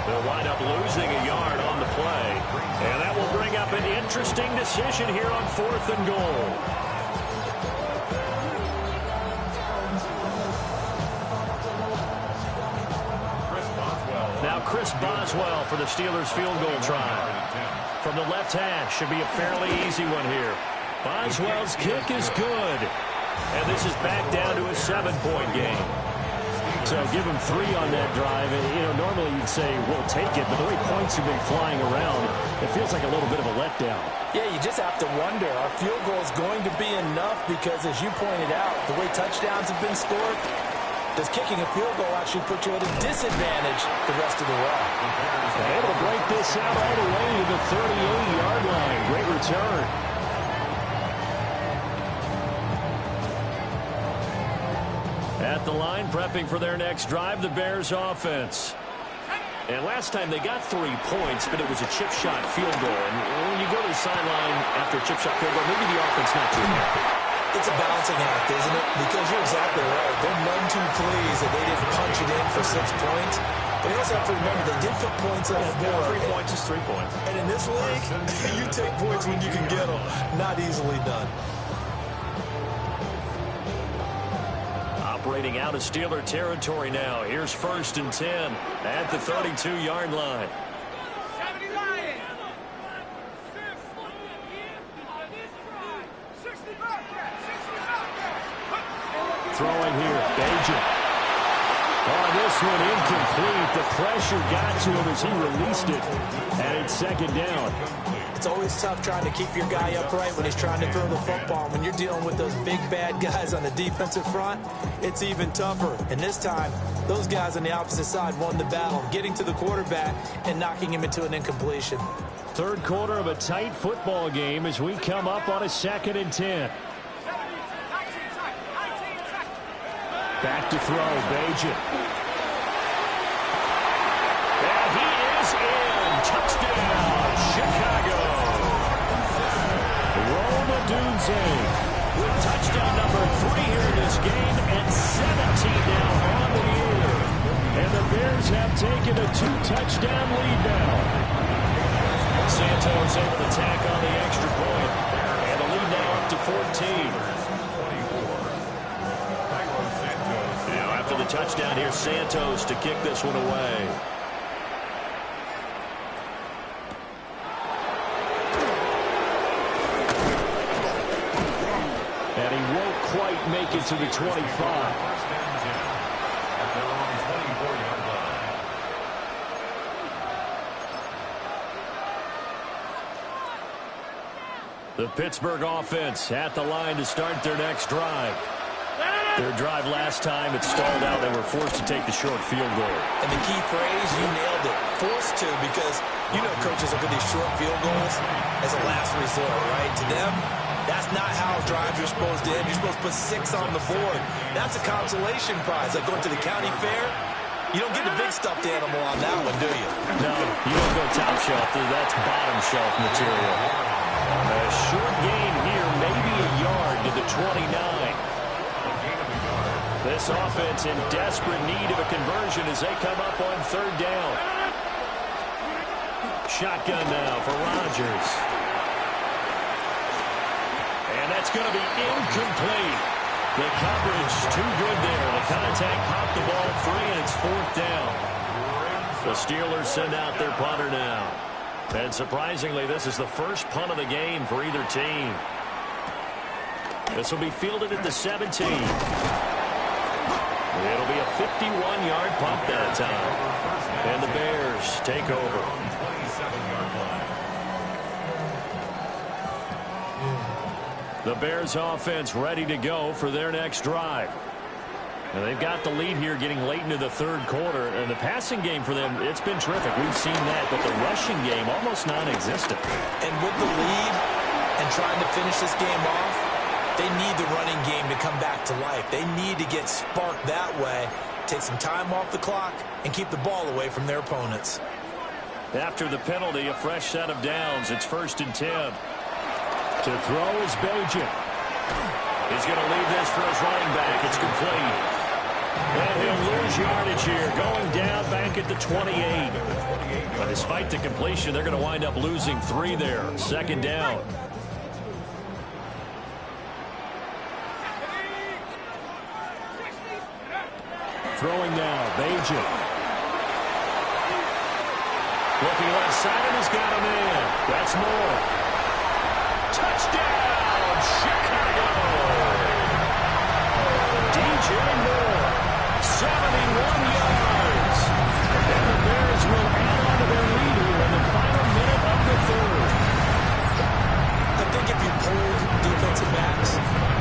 They'll wind up losing a yard on the play. And that will bring up an interesting decision here on fourth and goal. Now Chris Boswell for the Steelers field goal try. From the left hash, should be a fairly easy one here. Boswell's kick is good. And this is back down to a 7-point game. So give him 3 on that drive. And, you know, normally you'd say, we'll take it. But the way points have been flying around, it feels like a little bit of a letdown. Yeah, you just have to wonder, our field goal is going to be enough because, as you pointed out, the way touchdowns have been scored, does kicking a field goal actually put you at a disadvantage the rest of the way? Able to break this out all the way to the 38-yard line. Great return. At the line, prepping for their next drive, the Bears offense. And last time they got 3 points, but it was a chip shot field goal. And when you go to the sideline after a chip shot field goal, maybe the offense not too happy. It's a balancing act, isn't it? Because you're exactly right. They're none too pleased that they didn't punch it in for 6 points. But you also have to remember they did put points on the board. 3 points is 3 points. And in this league, you take points when you can get them. Not easily done. Operating out of Steeler territory now. Here's first and 10 at the 32-yard line. Throwing here, Bajan. Oh, this one incomplete. The pressure got to him as he released it. And it's second down. It's always tough trying to keep your guy upright when he's trying to throw the football. When you're dealing with those big, bad guys on the defensive front, it's even tougher. And this time, those guys on the opposite side won the battle, getting to the quarterback and knocking him into an incompletion. Third quarter of a tight football game as we come up on a second and 10. Back to throw, Bajan. And he is in. Touchdown, Chicago. Roma Dunze with touchdown number 3 here in this game and 17 now on the year. And the Bears have taken a 2-touchdown lead now. Santos able to tack on the extra point. And the lead now up to 14. After the touchdown, here's Santos to kick this one away. And he won't quite make it to the 25. The Pittsburgh offense at the line to start their next drive. Their drive last time, it stalled out. They were forced to take the short field goal. And the key phrase, you nailed it. Forced to, because you know coaches look at these short field goals as a last resort, right? To them, that's not how drives are supposed to end. You're supposed to put 6 on the board. That's a consolation prize. Like going to the county fair, you don't get the big stuffed animal on that one, do you? No, you don't go top shelf. That's bottom shelf material. A short gain here, maybe a yard to the 29. This offense in desperate need of a conversion as they come up on 3rd down. Shotgun now for Rodgers. And that's going to be incomplete. The coverage too good there. The contact popped the ball free, and it's 4th down. The Steelers send out their punter now. And surprisingly, this is the first punt of the game for either team. This will be fielded at the 17. It'll be a 51-yard punt that time. And the Bears take over. The Bears offense ready to go for their next drive. And they've got the lead here getting late into the 3rd quarter. And the passing game for them, it's been terrific. We've seen that, but the rushing game almost non-existent. And with the lead and trying to finish this game off, they need the running game to come back to life. They need to get sparked that way, take some time off the clock, and keep the ball away from their opponents. After the penalty, a fresh set of downs. It's 1st and 10. To throw is Bajan. He's going to leave this for his running back. It's complete. And he'll lose yardage here, going down back at the 28. But despite the completion, they're going to wind up losing 3 there. 2nd down. Throwing now, Bajan. Looking left side, and he's got him in. That's Moore. Touchdown, Chicago! DJ Moore, 71 yards. And the Bears will add on to their lead here in the final minute of the 3rd. I think if you pulled defensive backs,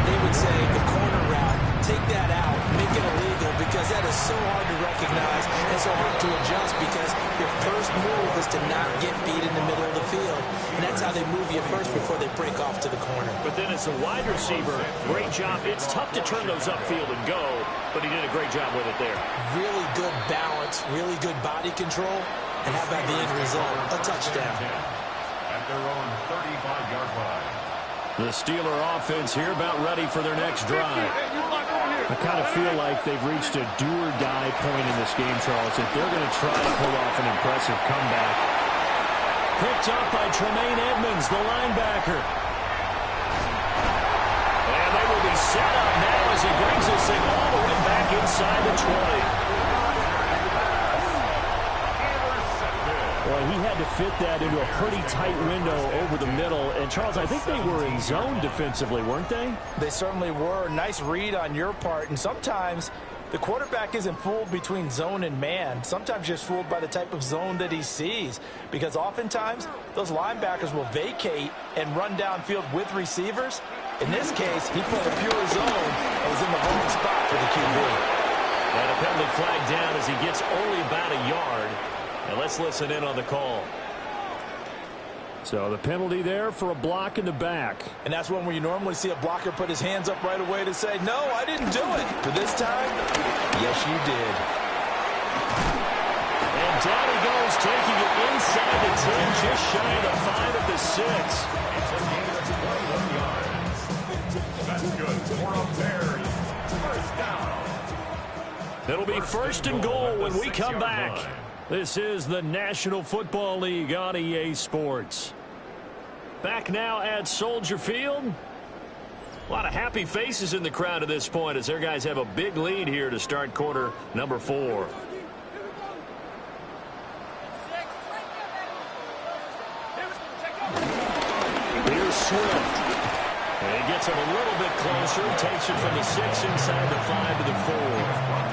they would say the corner route, take that out, make it illegal, because that is so hard to recognize and so hard to adjust, because your first move is to not get beat in the middle of the field. And that's how they move you first before they break off to the corner. But then as a wide receiver, great job. It's tough to turn those upfield and go, but he did a great job with it there. Really good balance, really good body control, and how about the end result? A touchdown. At their own 35-yard line. The Steeler offense here about ready for their next drive. I kind of feel like they've reached a do-or-die point in this game, Charles, if they're going to try to pull off an impressive comeback. Picked up by Tremaine Edmonds, the linebacker. And they will be set up now as he brings this thing all the way back inside the 20. Well, he had to fit that into a pretty tight window over the middle. And, Charles, I think they were in zone defensively, weren't they? They certainly were. Nice read on your part. And sometimes the quarterback isn't fooled between zone and man. Sometimes just fooled by the type of zone that he sees. Because oftentimes, those linebackers will vacate and run downfield with receivers. In this case, he played a pure zone and was in the wrong spot for the QB. And a penalty flag down as he gets only about a yard. And let's listen in on the call. So the penalty there for a block in the back. And that's one where you normally see a blocker put his hands up right away to say, no, I didn't do it. But this time, yes, you did. And down he goes, taking it inside the 10, just shy of the 5 at the 6. It's a game of 21 yards. That's good for a Bears. 1st down. It'll be 1st and goal when we come back. This is the National Football League on EA Sports. Back now at Soldier Field. A lot of happy faces in the crowd at this point as their guys have a big lead here to start quarter number 4. Here's Swift. And he gets it a little bit closer. Takes it from the 6 inside the 5 to the 4.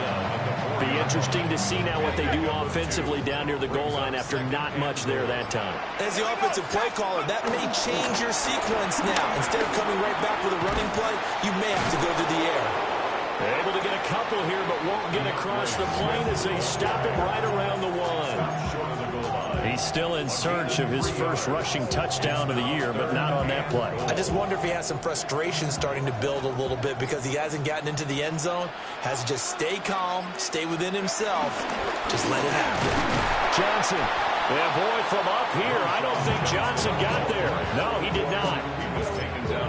Be interesting to see now what they do offensively down near the goal line after not much there that time. As the offensive play caller, that may change your sequence now. Instead of coming right back with a running play, you may have to go to the air. Able to get a couple here, but won't get across the plane as they stop him right around the one. He's still in search of his first rushing touchdown of the year, but not on that play. I just wonder if he has some frustration starting to build a little bit because he hasn't gotten into the end zone. Has to just stay calm, stay within himself, just let it happen. Johnson. Yeah, boy, from up here, I don't think Johnson got there. No, he did not.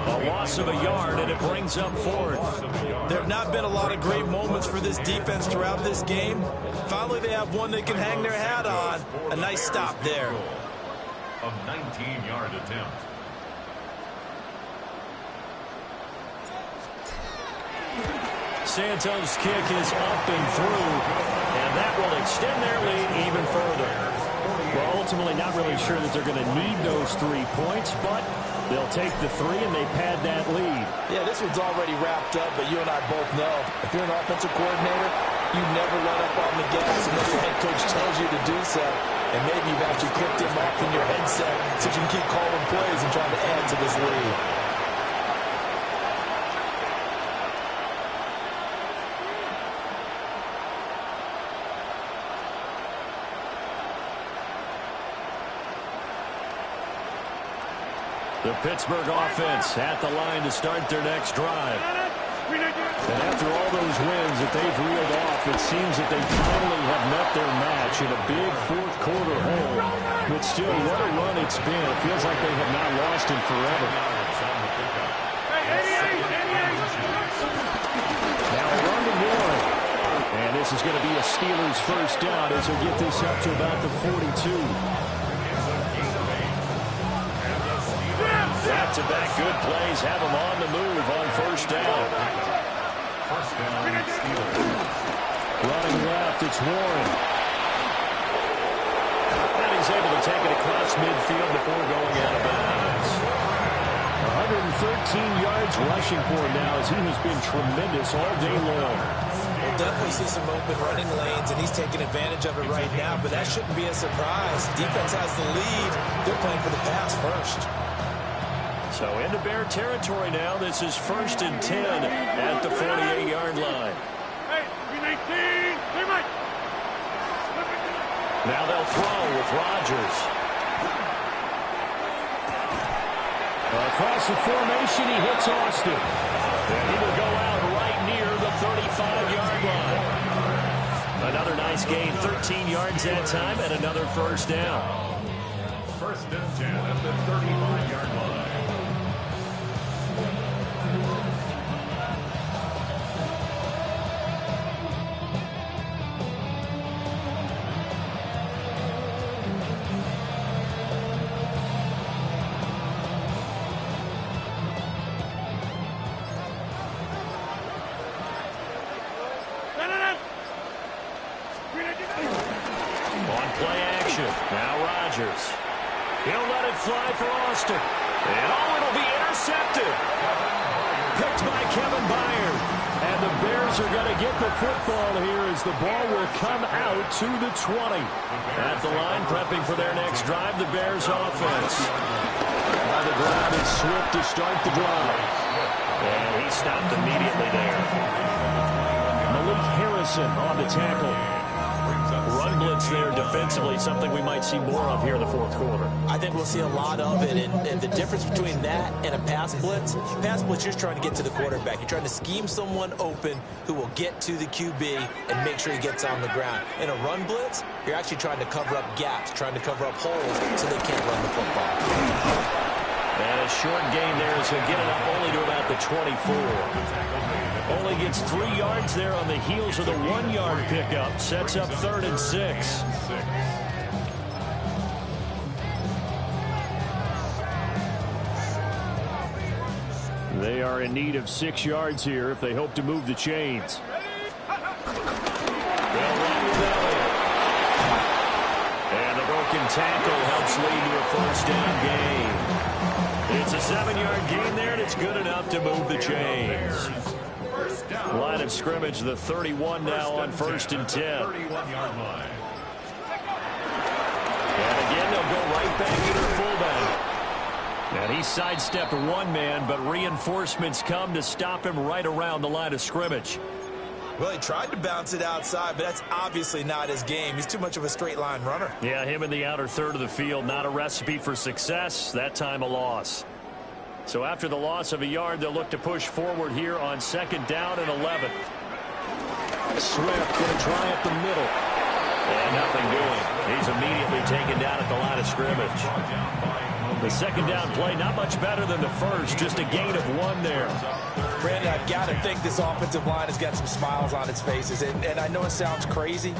A loss of a yard, and it brings up fourth. There have not been a lot of great moments for this defense throughout this game. Finally, they have one they can hang their hat on. A nice stop there. A 19-yard attempt. Santos' kick is up and through, and that will extend their lead even further. Well, ultimately not really sure that they're going to need those 3 points, but they'll take the 3 and they pad that lead. Yeah, this one's already wrapped up, but you and I both know if you're an offensive coordinator, you never let up on the gas unless your head coach tells you to do so. And maybe you've actually clicked him off in your headset so you can keep calling plays and trying to add to this lead. The Pittsburgh offense at the line to start their next drive. And after all those wins that they've reeled off, it seems that they finally have met their match in a big fourth quarter hole. But still, what a run it's been. It feels like they have not lost in forever. Now a run to one. And this is going to be a Steelers first down as they get this up to about the 42. Back-to-back good plays have them on the move on first down. First down, Steelers. Running left, it's Warren. And he's able to take it across midfield before going out of bounds. 113 yards rushing for him now as he has been tremendous all day long. We'll definitely see some open running lanes, and he's taking advantage of it right now, but that shouldn't be a surprise. Defense has the lead. They're playing for the pass first. So into Bear territory now. This is 1st and 10 at the 48-yard line. Now they'll throw with Rodgers. Across the formation, he hits Austin. And he will go out right near the 35-yard line. Another nice gain, 13 yards that time, and another first down. 1st and 10 at the 35-yard line. He'll let it fly for Austin. And it'll be intercepted. Picked by Kevin Byard. And the Bears are going to get the football here as the ball will come out to the 20. At the line, prepping for their next drive, the Bears offense. Now the ground is swift to start the drive. And he stopped immediately there. Malik Harrison on the tackle. Run blitz there defensively, something we might see more of here in the fourth quarter. I think we'll see a lot of it, and the difference between that and a pass blitz, you're just trying to get to the quarterback. You're trying to scheme someone open who will get to the QB and make sure he gets on the ground. In a run blitz, you're actually trying to cover up gaps, trying to cover up holes so they can't run the football. And a short gain there as he'll get it up only to about the 24. Only gets 3 yards there on the heels of the 1-yard pickup. Sets up 3rd and 6. They are in need of 6 yards here if they hope to move the chains. And the broken tackle helps lead to a first down gain. It's a 7-yard gain there, and it's good enough to move the chains. Line of scrimmage, the 31 now on 1st and 10. And again, they'll go right back to their fullback. And he sidestepped one man, but reinforcements come to stop him right around the line of scrimmage. Well, he tried to bounce it outside, but that's obviously not his game. He's too much of a straight line runner. Yeah, him in the outer third of the field, not a recipe for success. That time a loss. So after the loss of a yard, they'll look to push forward here on 2nd down and 11. Swift going to try up the middle. And nothing doing. He's immediately taken down at the line of scrimmage. The 2nd down play, not much better than the first, just a gain of 1 there. Brandon, I've got to think this offensive line has got some smiles on its faces. And I know it sounds crazy,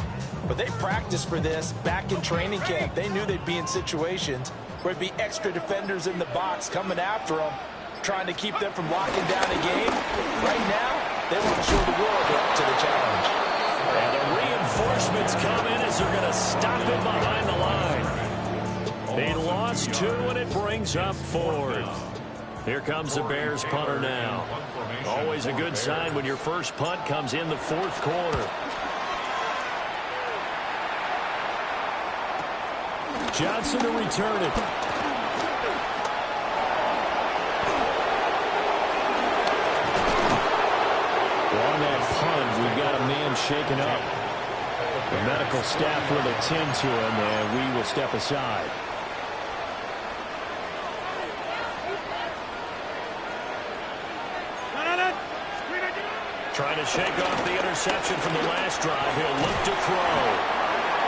but they practiced for this back in training camp. They knew they'd be in situations where there'd be extra defenders in the box coming after them, trying to keep them from locking down a game. Right now, they want to show the world they're up to the challenge. And the reinforcements come in as they're going to stop him behind the line. He lost 2, and it brings up 4th. Here comes the Bears punter now. Always a good sign when your first punt comes in the 4th quarter. Johnson to return it. On that punt, we've got a man shaken up. The medical staff will attend to him, and we will step aside. Trying to shake off the interception from the last drive. He'll look to throw.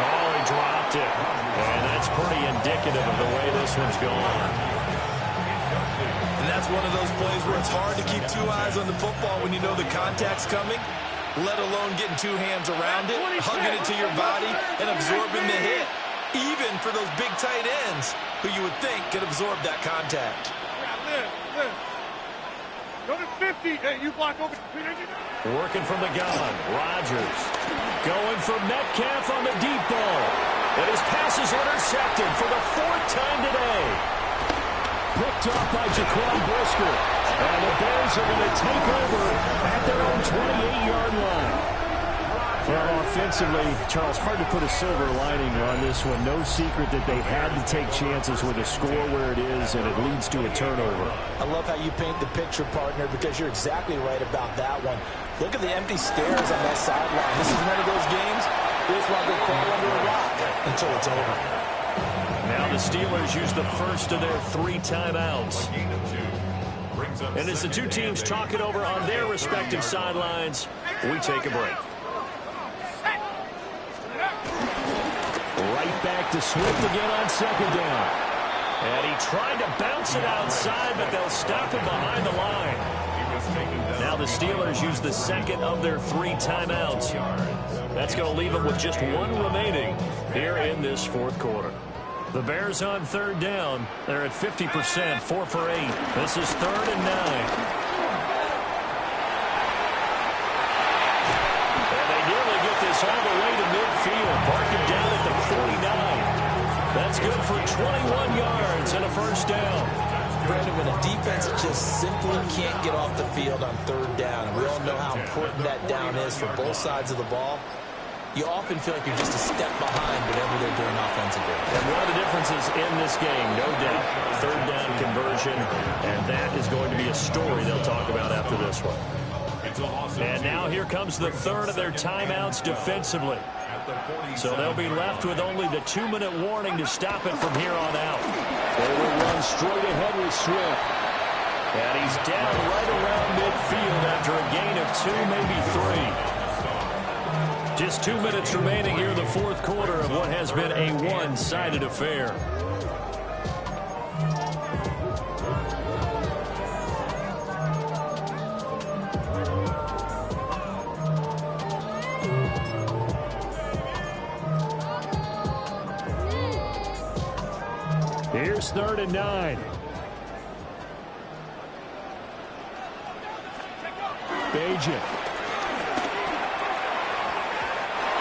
Oh, he dropped it. And that's pretty indicative of the way this one's going. And that's one of those plays where it's hard to keep 2 eyes on the football when you know the contact's coming, let alone getting 2 hands around it, hugging it to your body, and absorbing the hit. Even for those big tight ends who you would think could absorb that contact. Go to 50. Hey, you block over. Working from the gun. Rodgers going for Metcalf on the deep ball. And his pass is intercepted for the 4th time today. Picked off by Jaquan Brisker. And the Bears are going to take over at their own 28-yard line. Well, offensively, Charles, hard to put a silver lining on this one. No secret that they had to take chances with a score where it is, and it leads to a turnover. I love how you paint the picture, partner, because you're exactly right about that one. Look at the empty stares on that sideline. This is one of those games you just want to go crawl under a rock until it's over. Now the Steelers use the first of their 3 timeouts. And as the 2 teams talk it over on their respective sidelines, we take a break. Right back to Swift again on 2nd down. And he tried to bounce it outside, but they'll stop him behind the line. Now the Steelers use the 2nd of their 3 timeouts. That's going to leave them with just 1 remaining here in this 4th quarter. The Bears on 3rd down. They're at 50%, 4 for 8. This is 3rd and 9. All the way to midfield. Mark it down at the 49. That's good for 21 yards and a first down. Brandon, when a defense just simply can't get off the field on 3rd down, and we all know how important that down is for both sides of the ball, you often feel like you're just a step behind whatever they're doing offensively. And one of the differences in this game, no doubt, 3rd down conversion, and that is going to be a story they'll talk about after this one. And now here comes the 3rd of their timeouts defensively. So they'll be left with only the 2-minute warning to stop it from here on out. They will run straight ahead with Swift. And he's down right around midfield after a gain of 2, maybe 3. Just 2 minutes remaining here in the 4th quarter of what has been a one-sided affair. Here's 3rd and 9. Bajan.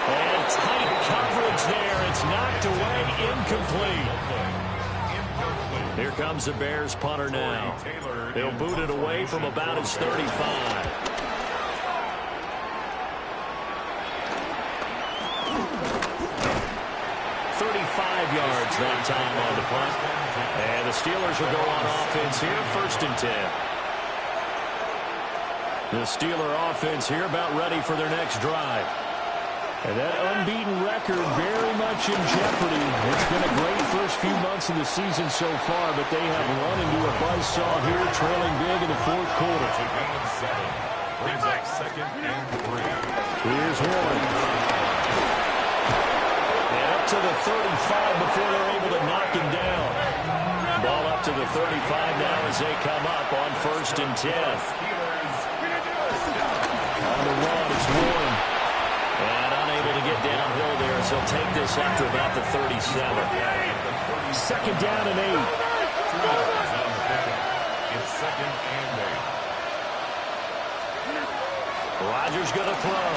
And tight coverage there. It's knocked away, incomplete. Here comes the Bears punter now. They'll boot it away from about his 35. Yards that time on the punt. And the Steelers will go on offense here, 1st and 10. The Steeler offense here about ready for their next drive. And that unbeaten record very much in jeopardy. It's been a great first few months of the season so far, but they have run into a buzzsaw here, trailing big in the fourth quarter. Brings up 2nd and 3. Here's one. And up to the 35 before they're able to knock him down. Ball up to the 35 now as they come up on 1st and 10. On the run, it's Warren. And unable to get downhill there, so he'll take this up to about the 37. 2nd down and 8. It's 2nd and 8. Rodgers going to throw.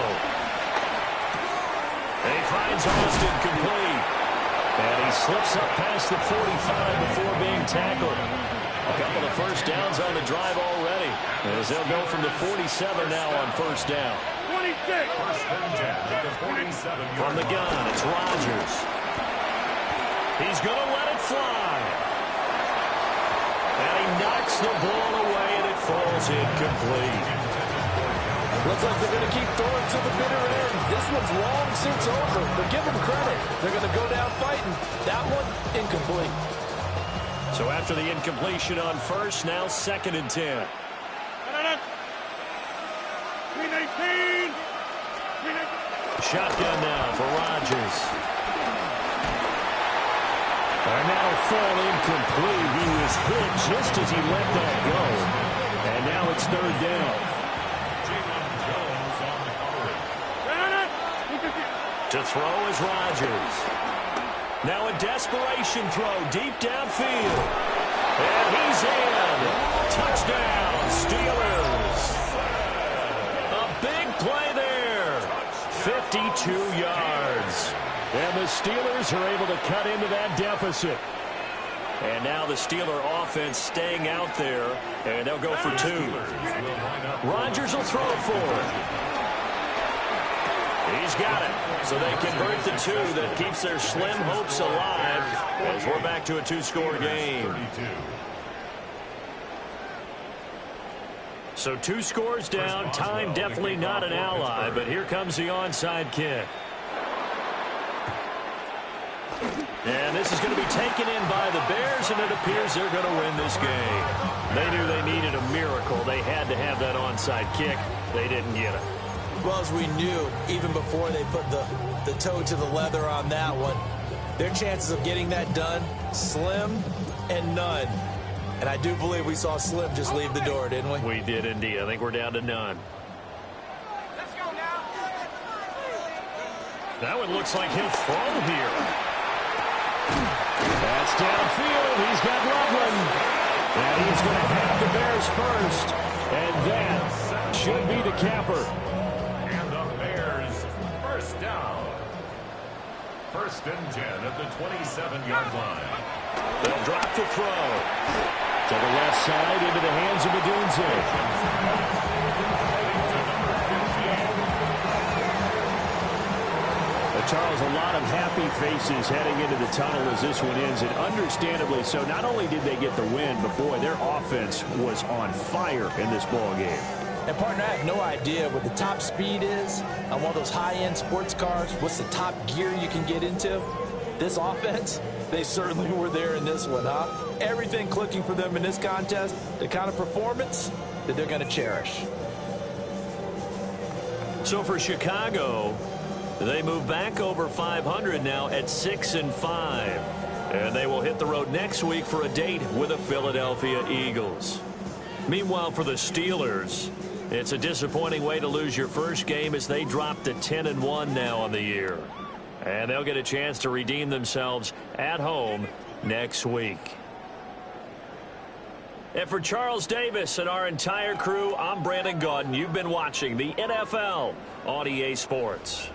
He finds Austin complete. And he slips up past the 45 before being tackled. A couple of first downs on the drive already, as they'll go from the 47 now on 1st down. 26. 1st and 10 at the 47. From the gun, it's Rodgers. He's going to let it fly. And he knocks the ball away, and it falls incomplete. Looks like they're going to keep throwing to the bitter end. This one's long since over, but give them credit. They're going to go down fighting. That one, incomplete. So after the incompletion on 1st, now 2nd and 10. 319. Shotgun now for Rodgers. And that'll fall incomplete. He was hit just as he let that go. And now it's 3rd down. To throw is Rodgers. Now a desperation throw deep downfield. And he's in. Touchdown, Steelers. A big play there. 52 yards. And the Steelers are able to cut into that deficit. And now the Steeler offense staying out there. And they'll go for 2. Rodgers will throw for it. He's got it. So they convert the 2 that keeps their slim hopes alive as we're back to a 2-score game. So 2 scores down. Time definitely not an ally, but here comes the onside kick. And this is going to be taken in by the Bears, and it appears they're going to win this game. They knew they needed a miracle. They had to have that onside kick. They didn't get it. Well, as we knew, even before they put the toe to the leather on that one, their chances of getting that done, slim and none. And I do believe we saw Slim just leave the door, didn't we? We did indeed. I think we're down to none. Let's go now. That one looks like he'll throw here. That's downfield. He's got Loveland. And he's going to have the Bears first. And that should be the capper. And the Bears, 1st down. 1st and 10 at the 27-yard line. They'll drop to throw. To the left side into the hands of Adunze. Charles, a lot of happy faces heading into the tunnel as this one ends, and understandably so. Not only did they get the win, but boy, their offense was on fire in this ball game. And partner, I have no idea what the top speed is on one of those high-end sports cars. What's the top gear you can get into? This offense, they certainly were there in this one, huh? Everything clicking for them in this contest, the kind of performance that they're going to cherish. So for Chicago, they move back over 500 now at 6-5. And they will hit the road next week for a date with the Philadelphia Eagles. Meanwhile, for the Steelers, it's a disappointing way to lose your first game as they drop to 10-1 now on the year. And they'll get a chance to redeem themselves at home next week. And for Charles Davis and our entire crew, I'm Brandon Gaudin. You've been watching the NFL on EA Sports.